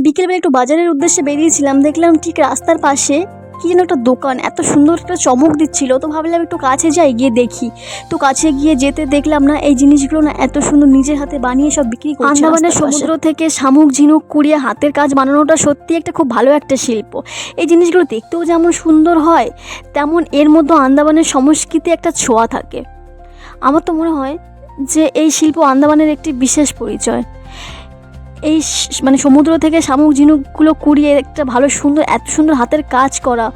বিকেলবেলা একটু বাজারের উদ্দেশ্যে বেরিয়েছিলাম, দেখলাম ঠিক রাস্তার পাশে কি যেন একটা দোকান এত সুন্দর একটা চমক দিচ্ছিল, তো ভাবলাম একটু কাছে যাই, গিয়ে দেখি। তো কাছে গিয়ে যেতে দেখলাম না এই জিনিসগুলো না এত সুন্দর নিজের হাতে বানিয়ে সব বিক্রি করছে। আন্দামানের সমুদ্র থেকে শামুক ঝিনুক কুড়িয়ে হাতের কাজ বানানোটা সত্যি একটা খুব ভালো একটা শিল্প। এই জিনিসগুলো দেখতেও যেমন সুন্দর হয়, তেমন এর মধ্যে আন্দামানের সংস্কৃতি একটা ছোঁয়া থাকে। আমার তো মনে হয় যে এই শিল্প আন্দামানের একটি বিশেষ পরিচয়। এই মানে সমুদ্র থেকে শামুক ঝিনুকগুলো কুড়িয়ে একটা ভালো সুন্দর এত সুন্দর হাতের কাজ করা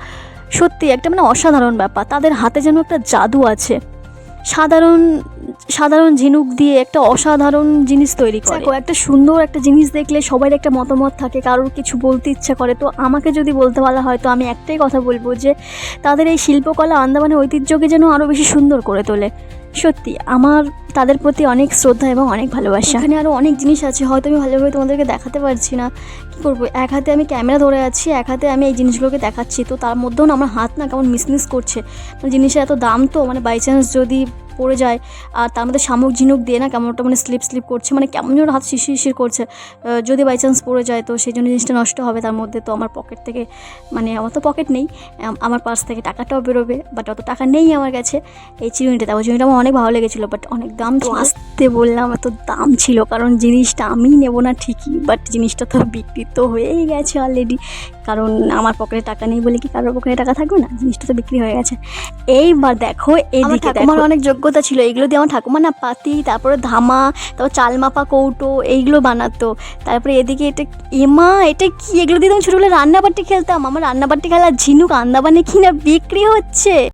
সত্যি একটা মানে অসাধারণ ব্যাপার। তাদের হাতে যেন একটা জাদু আছে। সাধারণ সাধারণ ঝিনুক দিয়ে একটা অসাধারণ জিনিস তৈরি করে। একটা সুন্দর একটা জিনিস দেখলে সবার একটা মতামত থাকে, কারোর কিছু বলতে ইচ্ছা করে। তো আমাকে যদি বলতে বলা হয় তো আমি একটাই কথা বলবো যে তাদের এই শিল্পকলা আন্দামানের ঐতিহ্যকে যেন আরও বেশি সুন্দর করে তোলে। সত্যি আমার তাদের প্রতি অনেক শ্রদ্ধা এবং অনেক ভালোবাসা। এখানে আরও অনেক জিনিস আছে, হয়তো আমি ভালোভাবে তোমাদেরকে দেখাতে পারছি না। কী করবো, এক হাতে আমি ক্যামেরা ধরে আছি, এক হাতে আমি এই জিনিসগুলোকে দেখাচ্ছি, তো তার মধ্যেও না আমার হাত না কেমন মিসমিস করছে। মানে জিনিসের এত দাম, তো মানে বাই চান্স যদি পড়ে যায়, আর তার মধ্যে শামুক ঝিনুক দিয়ে না কেমনটা মানে স্লিপ করছে, মানে কেমন যেন হাত শিরশির করছে। যদি বাই চান্স পড়ে যায় তো সেই জন্য জিনিসটা নষ্ট হবে। তার মধ্যে তো আমার পকেট থেকে, মানে আমার তো পকেট নেই, আমার পার্স থেকে টাকাটাও বেরোবে, বাট অত টাকা নেই আমার কাছে। এই চিরুনিটা দেখো, চিরুনিটা আমার অনেক ভালো লেগেছিলো, বাট অনেক দাম ছিল। আসতে বললাম এত দাম ছিল কারণ জিনিসটা আমি নেবো না ঠিকই, বাট জিনিসটা তো বিক্রি তো হয়েই গেছে অলরেডি। কারণ আমার পকেটে টাকা নেই বলে কি কারোর পকেটে টাকা থাকবে না, জিনিসটা তো বিক্রি হয়ে গেছে। এইবার দেখো এদিকে, আমার অনেক যোগ্যতা ছিল, এগুলো দিয়ে আমার ঠাকুমা না পাতি, তারপরে ধামা, তারপর চাল মাপা কৌটো এইগুলো বানাতো। তারপরে এদিকে এটা এটা কি, এগুলো দিয়ে আমি ছোটোবেলায় রান্নাবাটি খেলতাম। আমার রান্নাবাটি খেলার ঝিনুক আন্দামানে কিনা বিক্রি হচ্ছে।